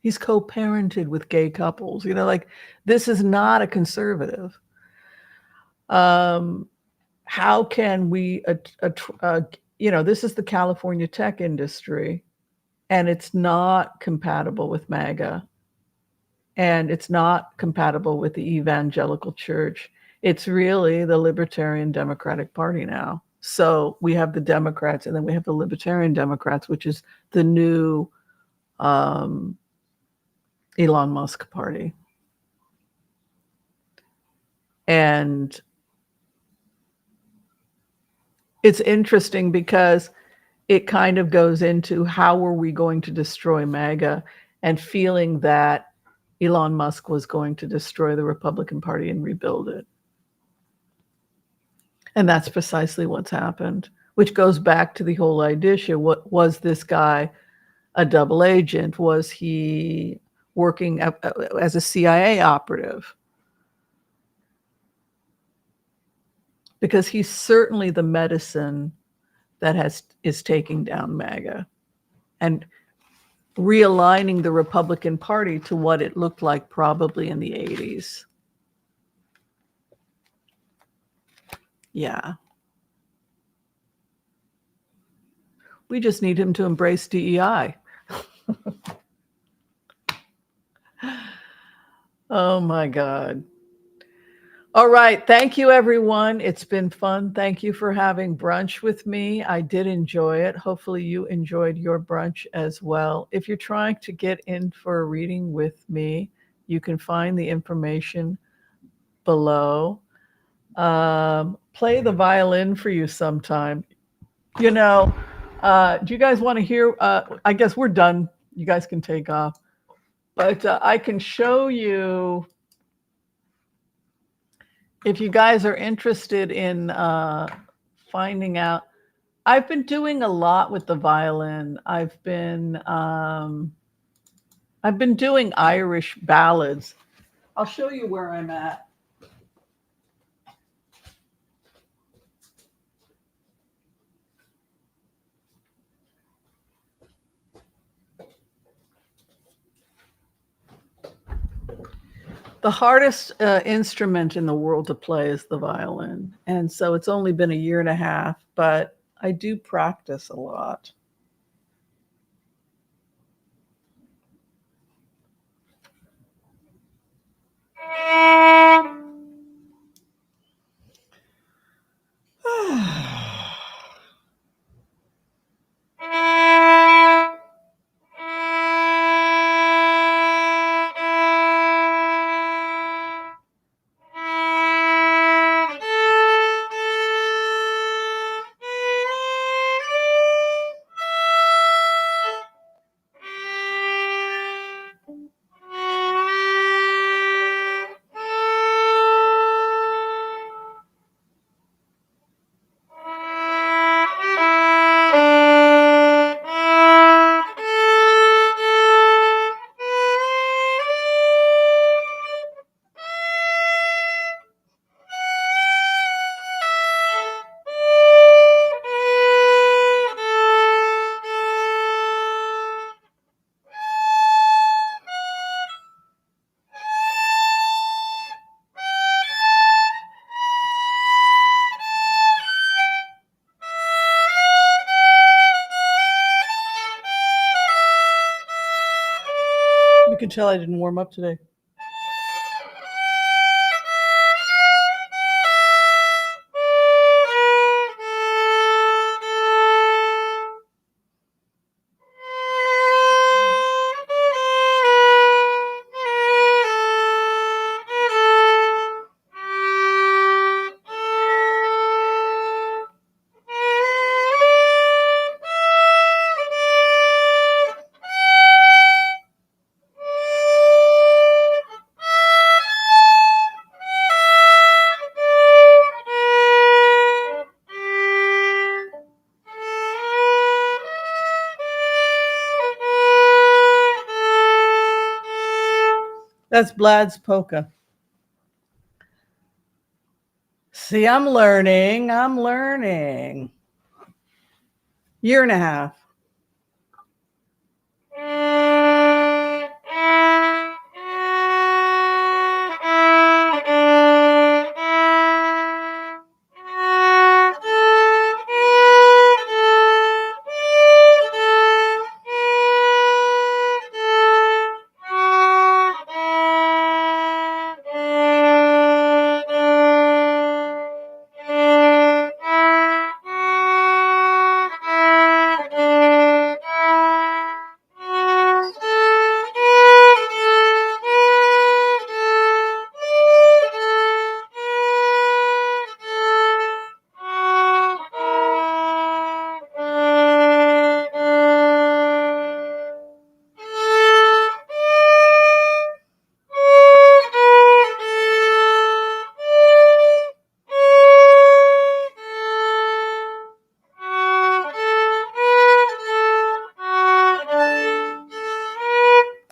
He's co-parented with gay couples, this is not a conservative. How can we, this is the California tech industry, and it's not compatible with MAGA, and it's not compatible with the evangelical church. It's really the Libertarian Democratic Party now. So we have the Democrats, and then we have the Libertarian Democrats, which is the new Elon Musk party. And it's interesting because it kind of goes into how are we going to destroy MAGA, and feeling that Elon Musk was going to destroy the Republican Party and rebuild it. And that's precisely what's happened, which goes back to the whole idea. What was this guy a double agent? Was he working as a CIA operative? Because he's certainly the medicine that is taking down MAGA and realigning the Republican Party to what it looked like probably in the 80s. Yeah. We just need him to embrace DEI. Oh my God. All right. Thank you, everyone. It's been fun. Thank you for having brunch with me. I did enjoy it. Hopefully you enjoyed your brunch as well. If you're trying to get in for a reading with me, you can find the information below. Play the violin for you sometime. Do you guys want to hear? I guess we're done. You guys can take off. But I can show you, if you guys are interested in finding out. I've been doing a lot with the violin. I've been doing Irish ballads. I'll show you where I'm at. The hardest instrument in the world to play is the violin. And so it's only been a year and a half, but I do practice a lot. can tell I didn't warm up today. That's Vlad's polka. See, I'm learning. Year and a half.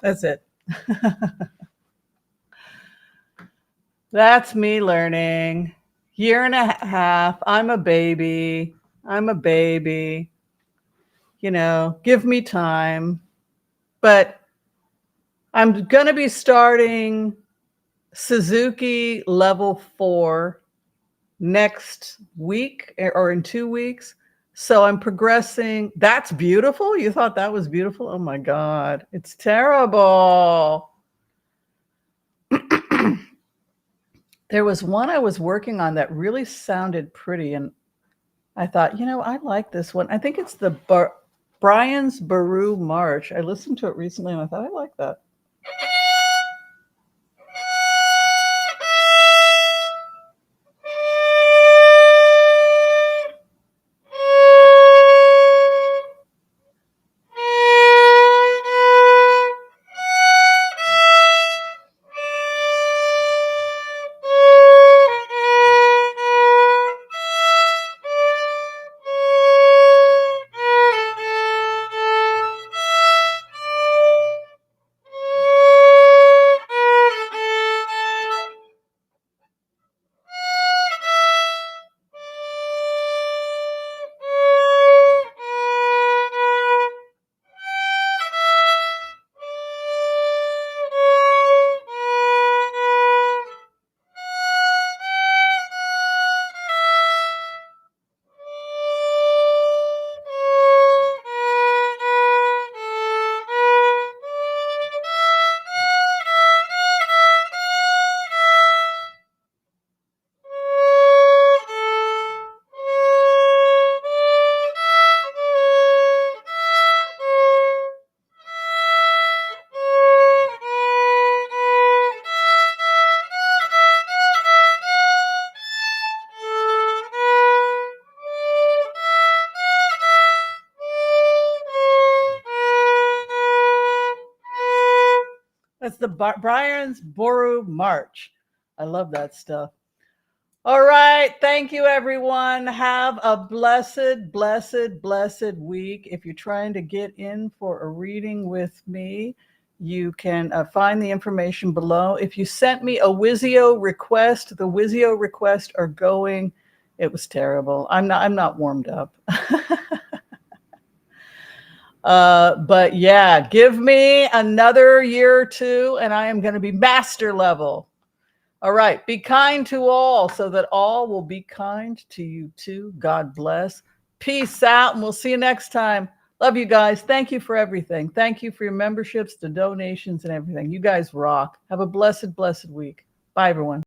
That's it. That's me learning. Year and a half. I'm a baby. You know, give me time. But I'm going to be starting Suzuki level 4 next week or in 2 weeks. So I'm progressing. That's beautiful. You thought that was beautiful? Oh my God. It's terrible. There was one I was working on that really sounded pretty. And I thought, you know, I like this one. I think it's the Brian's Baru March. I listened to it recently and I thought, I like that. That's the Brian's Boru March. I love that stuff. All right. Thank you, everyone. Have a blessed, blessed, blessed week. If you're trying to get in for a reading with me, you can find the information below. If you sent me a Wizio request, the Wizio requests are going. It was terrible. I'm not warmed up. But yeah, give me another year or two and I am going to be master level. All right. Be kind to all so that all will be kind to you too. God bless. Peace out. And we'll see you next time. Love you guys. Thank you for everything. Thank you for your memberships, the donations, and everything. You guys rock. Have a blessed, blessed week. Bye, everyone.